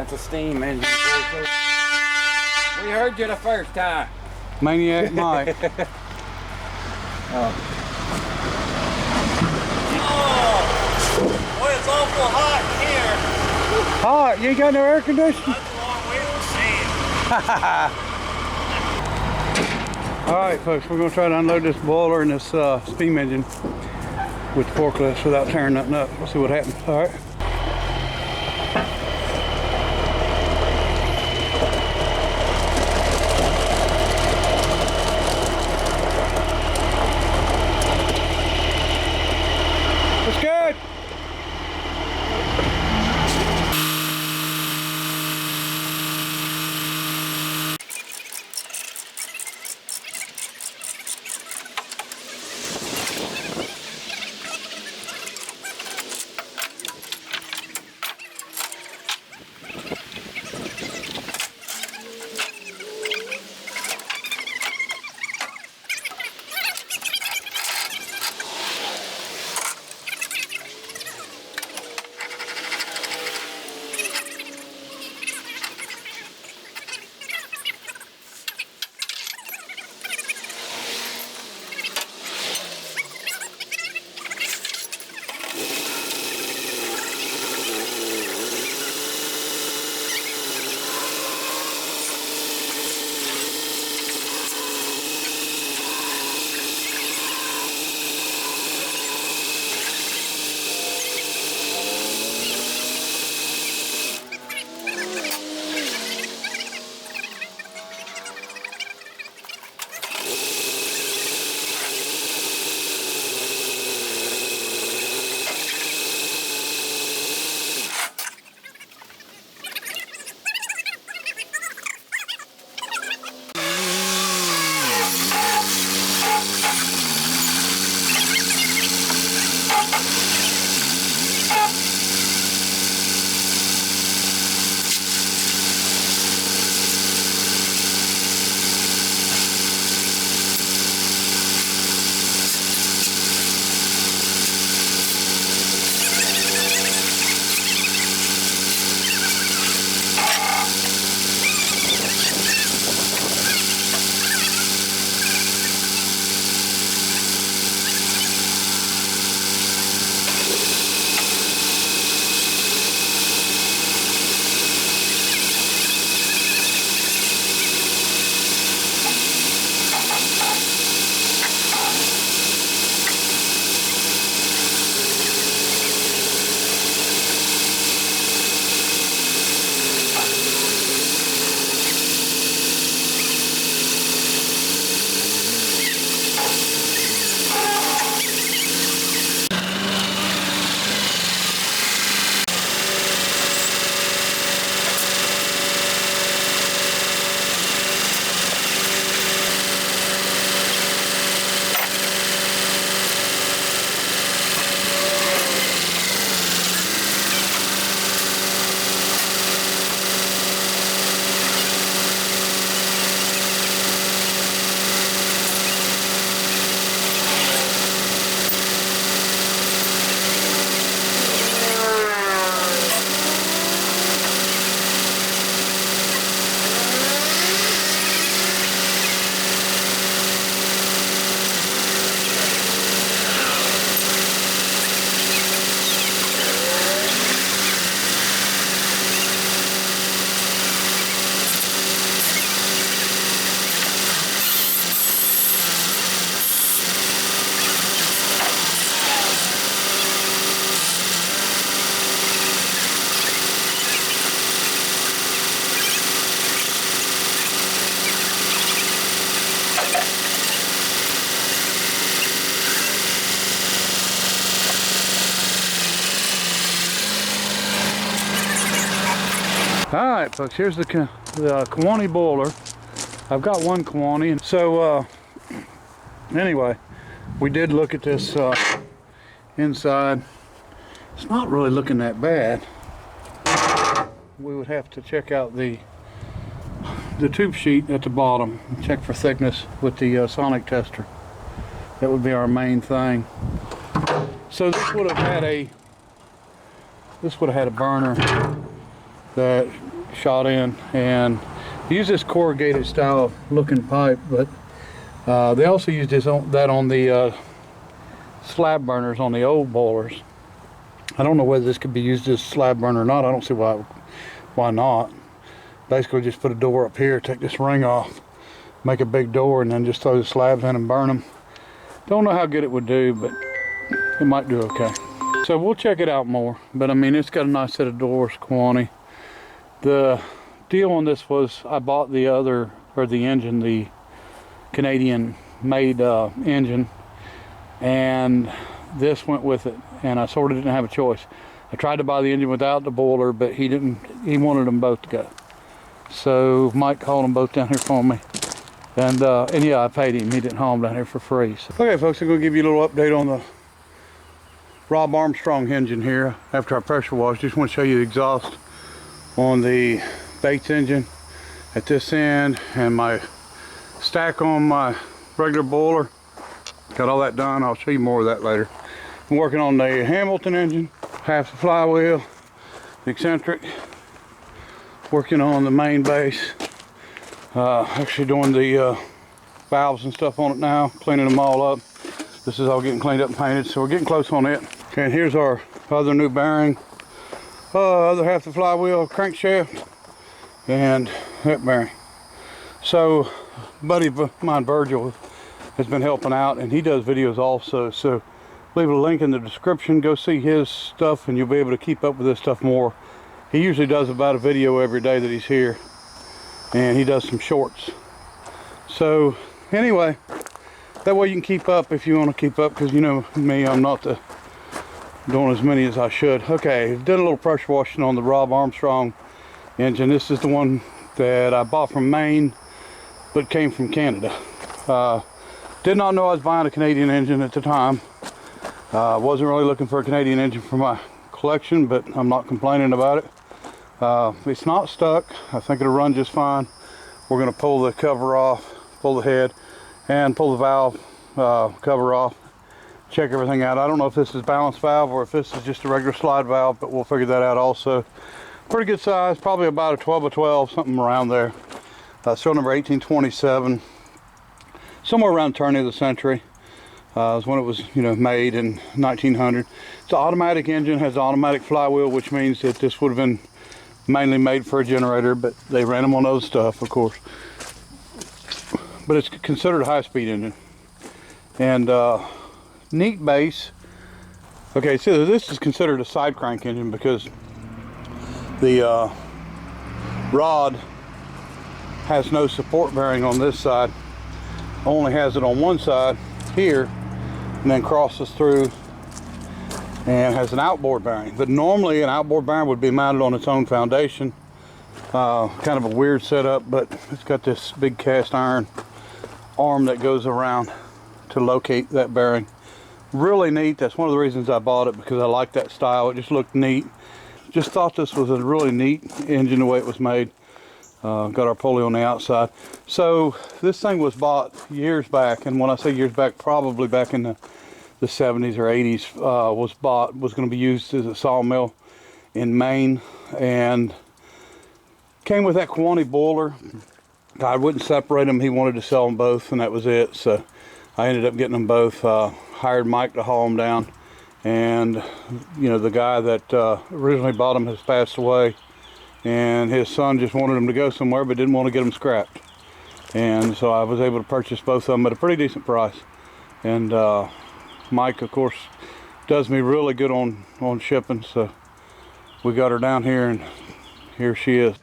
That's a steam engine. We heard you the first time. Maniac Mike. Oh, boy, it's awful hot in here. Hot? You ain't got no air conditioning? That's a long way from Maine. Alright folks, we're going to try to unload this boiler and this steam engine with the forklifts without tearing nothing up. We'll see what happens. Alright. That's good! Alright folks, here's the Kewanee boiler. I've got one Kewanee, and so anyway, we did look at this inside. It's not really looking that bad. We would have to check out the tube sheet at the bottom, check for thickness with the sonic tester. That would be our main thing. So this would have had a burner that shot in, and use this corrugated style looking pipe, but they also used that on the slab burners on the old boilers. I don't know whether this could be used as slab burner or not. I don't see why not. Basically just put a door up here, take this ring off, make a big door, and then just throw the slabs in and burn them. Don't know how good it would do, but it might do okay. So we'll check it out more. But I mean, it's got a nice set of doors, Kewanee. The deal on this was I bought the engine, the Canadian made engine, and this went with it, and I sort of didn't have a choice. I tried to buy the engine without the boiler, but he wanted them both to go. So Mike hauled them both down here for me, and yeah, I paid him. He didn't haul them down here for free. So. Okay folks, I'm going to give you a little update on the Robb Armstrong engine here after I pressure washed. Just want to show you the exhaust on the Bates engine at this end, and my stack on my regular boiler. Got all that done. I'll show you more of that later. I'm working on the Hamilton engine, half the flywheel, the eccentric, working on the main base, actually doing the valves and stuff on it now, cleaning them all up. This is all getting cleaned up and painted, so we're getting close on it. Okay, and here's our other new bearing, other half the flywheel, crankshaft, and that bearing. So buddy of mine, Virgil, has been helping out, and he does videos also, so leave a link in the description. Go see his stuff and you'll be able to keep up with this stuff more. He usually does about a video every day that he's here, and he does some shorts. So anyway, that way you can keep up if you want to keep up, because you know me, I'm not doing as many as I should. Okay, did a little pressure washing on the Robb Armstrong engine. This is the one that I bought from Maine, but came from Canada. Did not know I was buying a Canadian engine at the time. Wasn't really looking for a Canadian engine for my collection, but I'm not complaining about it. It's not stuck. I think it'll run just fine. We're going to pull the cover off, pull the head, and pull the valve cover off. Check everything out. I don't know if this is balance valve or if this is just a regular slide valve, but we'll figure that out also. Pretty good size, probably about a 12 by 12, something around there. Serial number 1827. Somewhere around turn of the century is when it was, you know, made in 1900. It's an automatic engine, has an automatic flywheel, which means that this would have been mainly made for a generator, but they ran them on other stuff, of course. But it's considered a high-speed engine. And neat base. Okay, so this is considered a side crank engine because the rod has no support bearing on this side. Only has it on one side here, and then crosses through and has an outboard bearing. But normally an outboard bearing would be mounted on its own foundation. Kind of a weird setup, but it's got this big cast iron arm that goes around to locate that bearing. Really neat. That's one of the reasons I bought it, because I like that style. It just looked neat. Just thought this was a really neat engine the way it was made. Got our pulley on the outside. So this thing was bought years back, and when I say years back, probably back in the 70s or 80s, was going to be used as a sawmill in Maine, and came with that Kewanee boiler. I wouldn't separate them. He wanted to sell them both, and that was it. So I ended up getting them both. Hired Mike to haul them down, and you know, the guy that originally bought them has passed away, and his son just wanted them to go somewhere but didn't want to get them scrapped, and so I was able to purchase both of them at a pretty decent price. And Mike, of course, does me really good on shipping, so we got her down here, and here she is.